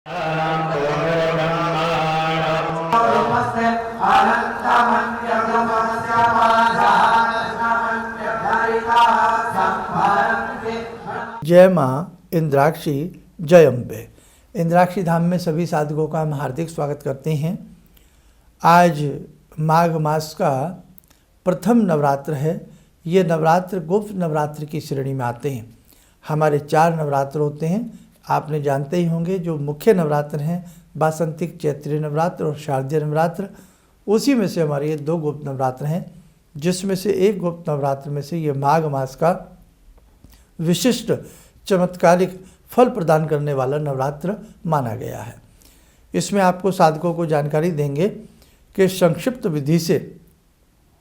जय माँ इंद्राक्षी जय अम्बे। इंद्राक्षी धाम में सभी साधकों का हम हार्दिक स्वागत करते हैं। आज माघ मास का प्रथम नवरात्र है। ये नवरात्र गुप्त नवरात्र की श्रेणी में आते हैं। हमारे 4 नवरात्र होते हैं, आपने जानते ही होंगे। जो मुख्य नवरात्र हैं वासंतिक चैत्रीय नवरात्र और शारदीय नवरात्र, उसी में से हमारे ये 2 गुप्त नवरात्र हैं, जिसमें से एक गुप्त नवरात्र में से ये माघ मास का विशिष्ट चमत्कारिक फल प्रदान करने वाला नवरात्र माना गया है। इसमें आपको साधकों को जानकारी देंगे कि संक्षिप्त विधि से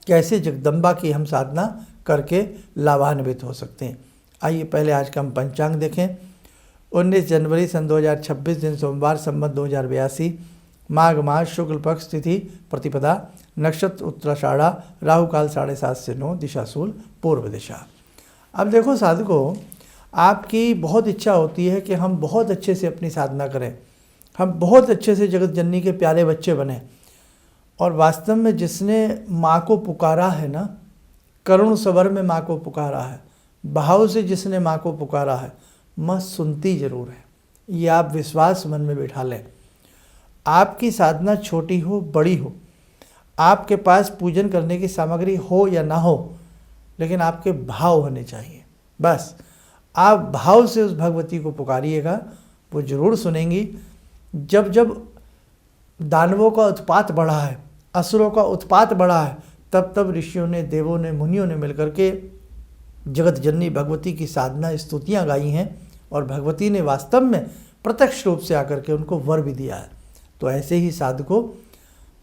कैसे जगदम्बा की हम साधना करके लाभान्वित हो सकते हैं। आइए पहले आज का हम पंचांग देखें। 19 जनवरी सन 2026 दिन सोमवार, संवत 2082, माघ मास, शुक्ल पक्ष, तिथि प्रतिपदा, नक्षत्र उत्तराषाढ़ा, राहु काल 7:30 से 9, दिशा शूल पूर्व दिशा। अब देखो साधकों, आपकी बहुत इच्छा होती है कि हम बहुत अच्छे से अपनी साधना करें, हम बहुत अच्छे से जगत जननी के प्यारे बच्चे बने। और वास्तव में जिसने माँ को पुकारा है ना, करुण स्वर में माँ को पुकारा है, भाव से जिसने माँ को पुकारा है, माँ सुनती जरूर है। ये आप विश्वास मन में बिठा लें। आपकी साधना छोटी हो बड़ी हो, आपके पास पूजन करने की सामग्री हो या ना हो, लेकिन आपके भाव होने चाहिए। बस आप भाव से उस भगवती को पुकारिएगा, वो जरूर सुनेंगी। जब जब दानवों का उत्पात बढ़ा है, असुरों का उत्पात बढ़ा है, तब तब ऋषियों ने, देवों ने, मुनियों ने मिलकर के जगत जननी भगवती की साधना स्तुतियाँ गाई हैं। और भगवती ने वास्तव में प्रत्यक्ष रूप से आकर के उनको वर भी दिया है। तो ऐसे ही साधकों,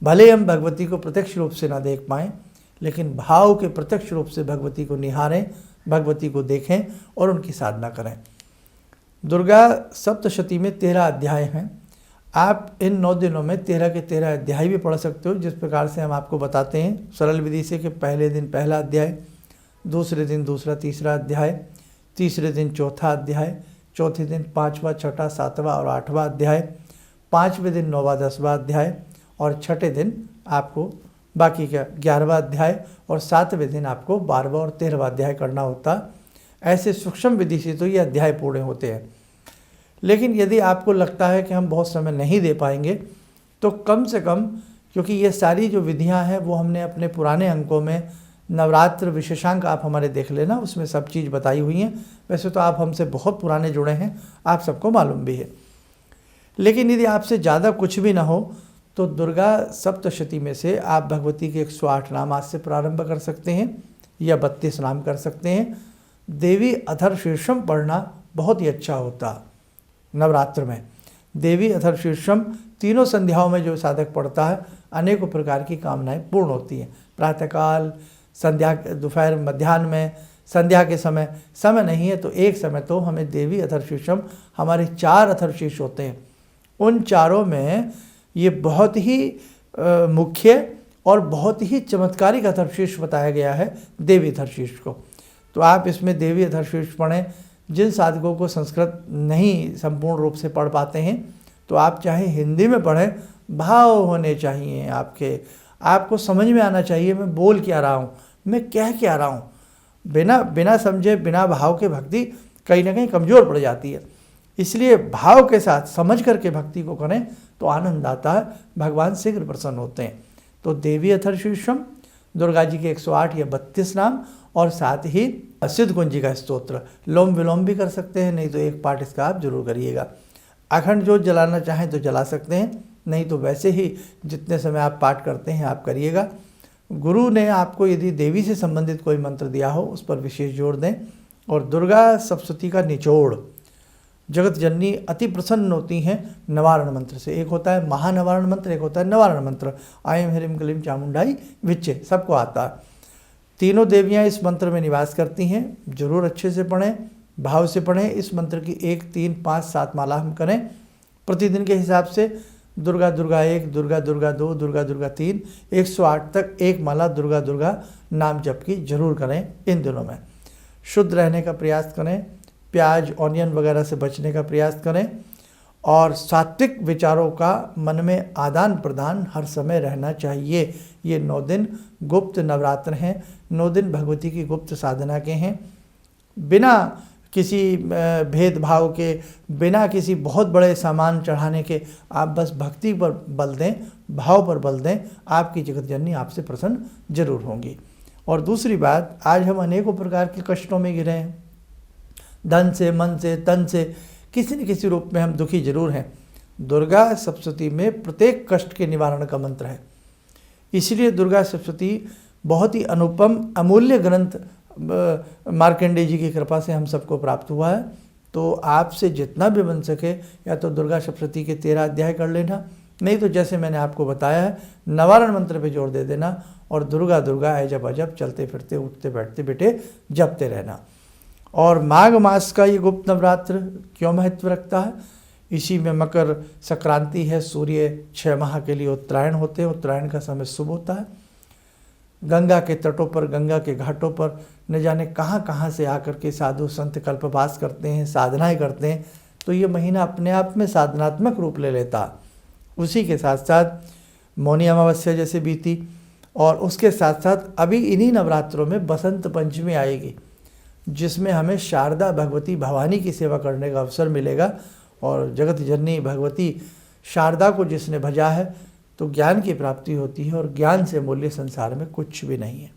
भले हम भगवती को प्रत्यक्ष रूप से ना देख पाएँ, लेकिन भाव के प्रत्यक्ष रूप से भगवती को निहारें, भगवती को देखें और उनकी साधना करें। दुर्गा सप्तशती में 13 अध्याय हैं। आप इन 9 दिनों में 13 के 13 अध्याय भी पढ़ सकते हो, जिस प्रकार से हम आपको बताते हैं सरल विधि से कि पहले दिन पहला अध्याय, दूसरे दिन दूसरा तीसरा अध्याय, तीसरे दिन चौथा अध्याय, चौथे दिन 5वां, 6वां, 7वां और 8वां अध्याय, 5वें दिन 9वां, 10वां अध्याय और 6ठे दिन आपको बाकी का 11वां अध्याय और 7वें दिन आपको 12वां और 13वां अध्याय करना होता। ऐसे सूक्ष्म विधि से तो ये अध्याय पूर्ण होते हैं। लेकिन यदि आपको लगता है कि हम बहुत समय नहीं दे पाएंगे, तो कम से कम, क्योंकि ये सारी जो विधियां हैं वो हमने अपने पुराने अंकों में, नवरात्र विशेषांक आप हमारे देख लेना, उसमें सब चीज़ बताई हुई हैं। वैसे तो आप हमसे बहुत पुराने जुड़े हैं, आप सबको मालूम भी है। लेकिन यदि आपसे ज़्यादा कुछ भी ना हो, तो दुर्गा सप्तशती में से आप भगवती के 108 नाम आज से प्रारंभ कर सकते हैं या 32 नाम कर सकते हैं। देवी अथर्वशीर्षम पढ़ना बहुत ही अच्छा होता। नवरात्र में देवी अथर्वशीर्षम तीनों संध्याओं में जो साधक पढ़ता है, अनेकों प्रकार की कामनाएं पूर्ण होती हैं। प्रातःकाल, संध्या, दोपहर, मध्याह्न में, संध्या के समय नहीं है तो एक समय तो हमें देवी अथर्वशीर्षम, हमारे 4 अथर्वशीर्ष होते हैं, उन चारों में ये बहुत ही मुख्य और बहुत ही चमत्कारिक अथर्वशीर्ष बताया गया है, देवी अथर्वशीर्ष को। तो आप इसमें देवी अथर्वशीर्ष पढ़ें। जिन साधकों को संस्कृत नहीं संपूर्ण रूप से पढ़ पाते हैं, तो आप चाहे हिंदी में पढ़ें, भाव होने चाहिए आपके, आपको समझ में आना चाहिए मैं बोल क्या रहा हूँ, मैं कह क्या रहा हूँ। बिना समझे, बिना भाव के भक्ति कहीं ना कहीं कमज़ोर पड़ जाती है। इसलिए भाव के साथ समझ करके भक्ति को करें तो आनंद आता है, भगवान शीघ्र प्रसन्न होते हैं। तो देवी अथर्वशीर्षम, दुर्गा जी के 108 या 32 नाम, और साथ ही सिद्ध कुंज जी का स्तोत्र, लोम विलोम भी कर सकते हैं, नहीं तो एक पाठ इसका आप जरूर करिएगा। अखंड ज्योत जलाना चाहें तो जला सकते हैं, नहीं तो वैसे ही जितने समय आप पाठ करते हैं आप करिएगा। गुरु ने आपको यदि देवी से संबंधित कोई मंत्र दिया हो, उस पर विशेष जोर दें। और दुर्गा सप्तशती का निचोड़, जगत जननी अति प्रसन्न होती हैं निवारण मंत्र से। एक होता है महानिवारण मंत्र, एक होता है निवारण मंत्र, आयम ह्रीम क्लीम चामुंडाई विच्चे, सबको आता है। तीनों देवियां इस मंत्र में निवास करती हैं। जरूर अच्छे से पढ़ें, भाव से पढ़ें। इस मंत्र की 1, 3, 5, 7 माला हम करें प्रतिदिन के हिसाब से। दुर्गा दुर्गा 1, दुर्गा दुर्गा 2, दुर्गा दुर्गा 3, 108 तक एक माला दुर्गा दुर्गा नाम जप की जरूर करें इन दिनों में। शुद्ध रहने का प्रयास करें, प्याज ऑनियन वगैरह से बचने का प्रयास करें। और सात्विक विचारों का मन में आदान प्रदान हर समय रहना चाहिए। ये 9 दिन गुप्त नवरात्र हैं, 9 दिन भगवती की गुप्त साधना के हैं। बिना किसी भेदभाव के, बिना किसी बहुत बड़े सामान चढ़ाने के, आप बस भक्ति पर बल दें, भाव पर बल दें, आपकी जगत जननी आपसे प्रसन्न जरूर होंगी। और दूसरी बात, आज हम अनेकों प्रकार के कष्टों में घिरे हैं, धन से, मन से, तन से, किसी न किसी रूप में हम दुखी जरूर हैं। दुर्गा सप्तशती में प्रत्येक कष्ट के निवारण का मंत्र है। इसलिए दुर्गा सप्तशती बहुत ही अनुपम अमूल्य ग्रंथ मार्कंडेय जी की कृपा से हम सबको प्राप्त हुआ है। तो आपसे जितना भी बन सके या तो दुर्गा सप्तशती के 13 अध्याय कर लेना, नहीं तो जैसे मैंने आपको बताया है नवारण मंत्र पे जोर दे देना और दुर्गा दुर्गा अजब अजब चलते फिरते उठते बैठते बेटे जपते रहना। और माघ मास का ये गुप्त नवरात्र क्यों महत्व रखता है? इसी में मकर संक्रांति है, सूर्य 6 माह के लिए उत्तरायण होते हैं, उत्तरायण का समय शुभ होता है। गंगा के तटों पर, गंगा के घाटों पर न जाने कहाँ कहाँ से आकर के साधु संत कल्पवास करते हैं, साधनाएं करते हैं। तो ये महीना अपने आप में साधनात्मक रूप ले लेता है। उसी के साथ साथ मौनी अमावस्या जैसे बीती, और उसके साथ साथ अभी इन्हीं नवरात्रों में बसंत पंचमी आएगी, जिसमें हमें शारदा भगवती भवानी की सेवा करने का अवसर मिलेगा। और जगत जननी भगवती शारदा को जिसने भजा है तो ज्ञान की प्राप्ति होती है, और ज्ञान से मूल्य संसार में कुछ भी नहीं है।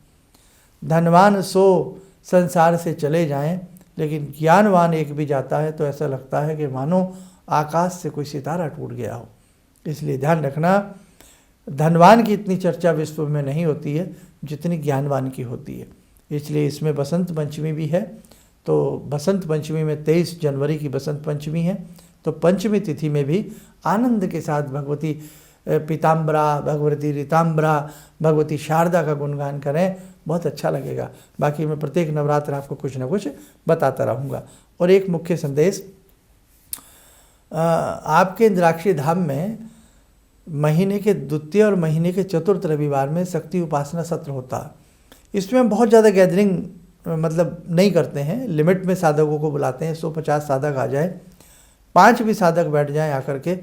धनवान 100 संसार से चले जाएं, लेकिन ज्ञानवान एक भी जाता है तो ऐसा लगता है कि मानो आकाश से कोई सितारा टूट गया हो। इसलिए ध्यान रखना, धनवान की इतनी चर्चा विश्व में नहीं होती है जितनी ज्ञानवान की होती है। इसलिए इसमें बसंत पंचमी भी है। तो बसंत पंचमी में 23 जनवरी की बसंत पंचमी है। तो पंचमी तिथि में भी आनंद के साथ भगवती पीताम्बरा, भगवती रीताम्बरा, भगवती शारदा का गुणगान करें, बहुत अच्छा लगेगा। बाकी मैं प्रत्येक नवरात्र आपको कुछ ना कुछ बताता रहूँगा। और एक मुख्य संदेश, आपके इंद्राक्षी धाम में महीने के द्वितीय और महीने के चतुर्थ रविवार में शक्ति उपासना सत्र होता है। इसमें हम बहुत ज़्यादा गैदरिंग मतलब नहीं करते हैं, लिमिट में साधकों को बुलाते हैं। 150 साधक आ जाए, 5 भी साधक बैठ जाएं आकर के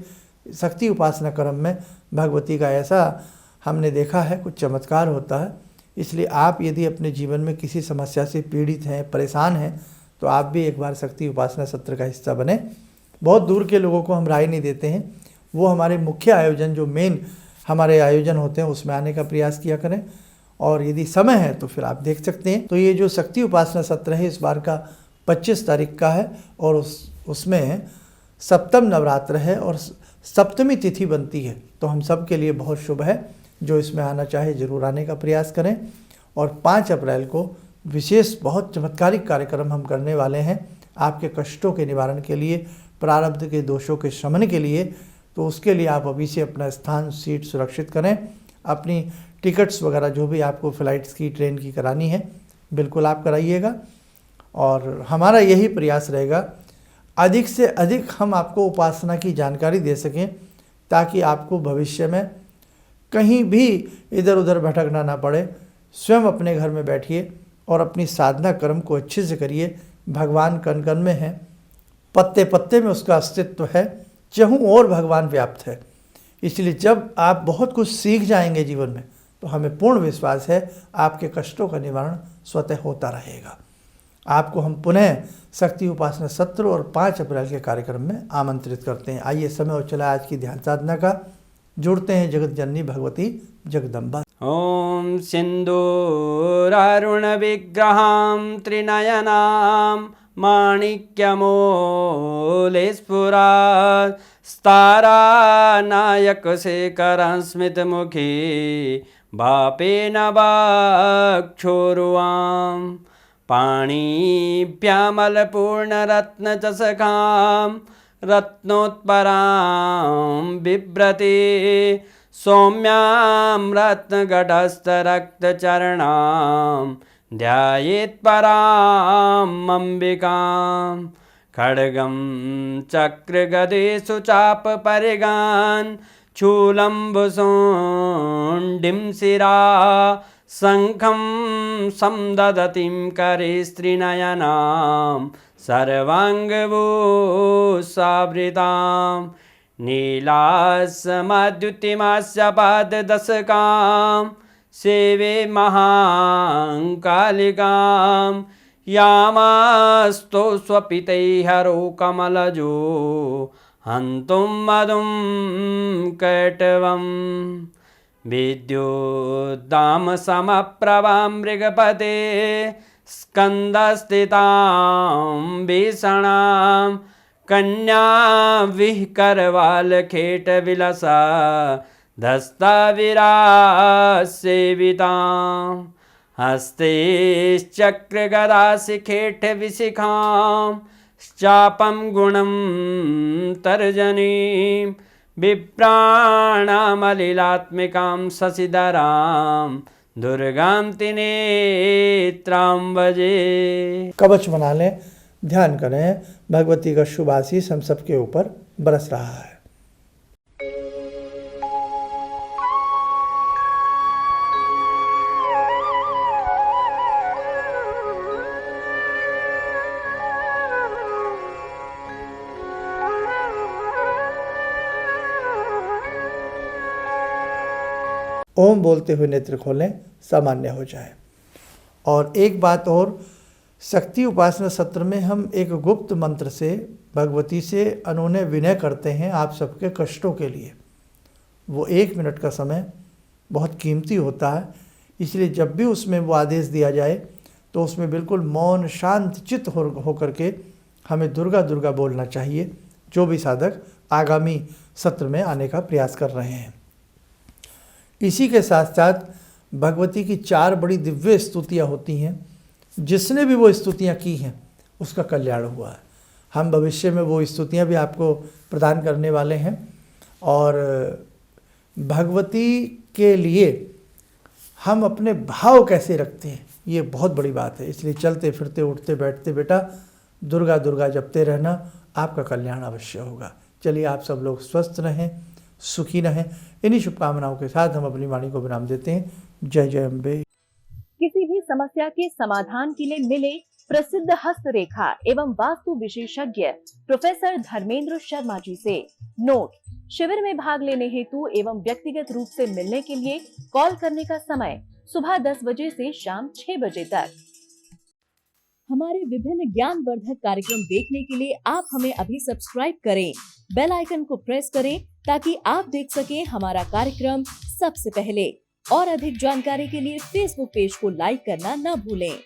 शक्ति उपासना क्रम में भगवती का ऐसा हमने देखा है कुछ चमत्कार होता है। इसलिए आप यदि अपने जीवन में किसी समस्या से पीड़ित हैं, परेशान हैं, तो आप भी एक बार शक्ति उपासना सत्र का हिस्सा बने। बहुत दूर के लोगों को हम राय नहीं देते हैं, वो हमारे मुख्य आयोजन जो मेन हमारे आयोजन होते हैं उसमें आने का प्रयास किया करें। और यदि समय है तो फिर आप देख सकते हैं। तो ये जो शक्ति उपासना सत्र है इस बार का 25 तारीख का है, और उसमें सप्तम नवरात्र है और सप्तमी तिथि बनती है। तो हम सब के लिए बहुत शुभ है। जो इसमें आना चाहे ज़रूर आने का प्रयास करें। और 5 अप्रैल को विशेष बहुत चमत्कारिक कार्यक्रम हम करने वाले हैं आपके कष्टों के निवारण के लिए, प्रारब्ध के दोषों के शमन के लिए। तो उसके लिए आप अभी से अपना स्थान, सीट सुरक्षित करें। अपनी टिकट्स वगैरह जो भी आपको फ़्लाइट्स की, ट्रेन की करानी है, बिल्कुल आप कराइएगा। और हमारा यही प्रयास रहेगा अधिक से अधिक हम आपको उपासना की जानकारी दे सकें, ताकि आपको भविष्य में कहीं भी इधर उधर भटकना ना पड़े। स्वयं अपने घर में बैठिए और अपनी साधना कर्म को अच्छे से करिए। भगवान कण कण में है, पत्ते पत्ते में उसका अस्तित्व है, चहु और भगवान व्याप्त है। इसलिए जब आप बहुत कुछ सीख जाएंगे जीवन में, तो हमें पूर्ण विश्वास है आपके कष्टों का निवारण स्वतः होता रहेगा। आपको हम पुनः शक्ति उपासना सत्र और 5 अप्रैल के कार्यक्रम में आमंत्रित करते हैं। आइए, समय हो चला आज की ध्यान साधना का। जुड़ते हैं जगत जननी भगवती जगदम्बा। ओम सिंदूरारुण विग्रहां त्रिनयनां माणिक्यमूले स्फुरात् स्तारानायकशेखरं स्मितमुखी भापेन वक्षोरुवां पाणिभ्यामलपूर्णरत्नचषकां रत्नोत्परां बिभ्रति सौम्यां रत्नगटस्थरक्तचरणां ध्यायेत् पराम् अम्बिकां खड्गं चक्रगदेषु चापपरिगान् शूलम्बुशुण्डिं शिरा शङ्खं समदधतीं करे स्त्रिनयनां सर्वाङ्गभूषावृतां नीलासमद्युतिमास्य पाददशकां सेवे महाकालिकां यामास्तो स्वपितैहरो कमलजो हन्तुं मधुं कैटवम् विद्युद्दामसमप्रभां मृगपते स्कन्दस्थितां भीषणां कन्याविहकरवालखेटविलसा धस्ताविरासेवितां हस्तैश्चक्रगदाशिखेटविशिखां चापं गुणं तर्जनीं विप्राणामलिलात्मिकां शशिधरां दुर्गां त्रिनेत्रां भजे। कवच बना लें, ध्यान करें, भगवती का शुभ आशीष हम सबके ऊपर बरस रहा है। ओम बोलते हुए नेत्र खोलें, सामान्य हो जाए। और एक बात और, शक्ति उपासना सत्र में हम एक गुप्त मंत्र से भगवती से अनोन्य विनय करते हैं आप सबके कष्टों के लिए। वो 1 मिनट का समय बहुत कीमती होता है, इसलिए जब भी उसमें वो आदेश दिया जाए तो उसमें बिल्कुल मौन शांत चित्त हो करके हमें दुर्गा दुर्गा बोलना चाहिए, जो भी साधक आगामी सत्र में आने का प्रयास कर रहे हैं। इसी के साथ साथ भगवती की 4 बड़ी दिव्य स्तुतियाँ होती हैं, जिसने भी वो स्तुतियाँ की हैं उसका कल्याण हुआ है। हम भविष्य में वो स्तुतियाँ भी आपको प्रदान करने वाले हैं। और भगवती के लिए हम अपने भाव कैसे रखते हैं, ये बहुत बड़ी बात है। इसलिए चलते फिरते उठते बैठते बेटा दुर्गा दुर्गा जपते रहना, आपका कल्याण अवश्य होगा। चलिए, आप सब लोग स्वस्थ रहें, सुखी रहें। इन्हीं शुभकामनाओं के साथ हम अपनी वाणी को विराम देते हैं। जय जय अम्बे। किसी भी समस्या के समाधान के लिए मिले प्रसिद्ध हस्तरेखा एवं वास्तु विशेषज्ञ प्रोफेसर धर्मेंद्र शर्मा जी से। नोट: शिविर में भाग लेने हेतु एवं व्यक्तिगत रूप से मिलने के लिए कॉल करने का समय सुबह 10 बजे से शाम 6 बजे तक। हमारे विभिन्न ज्ञानवर्धक कार्यक्रम देखने के लिए आप हमें अभी सब्सक्राइब करें, बेल आइकन को प्रेस करें ताकि आप देख सकें हमारा कार्यक्रम सबसे पहले। और अधिक जानकारी के लिए फेसबुक पेज को लाइक करना न भूलें।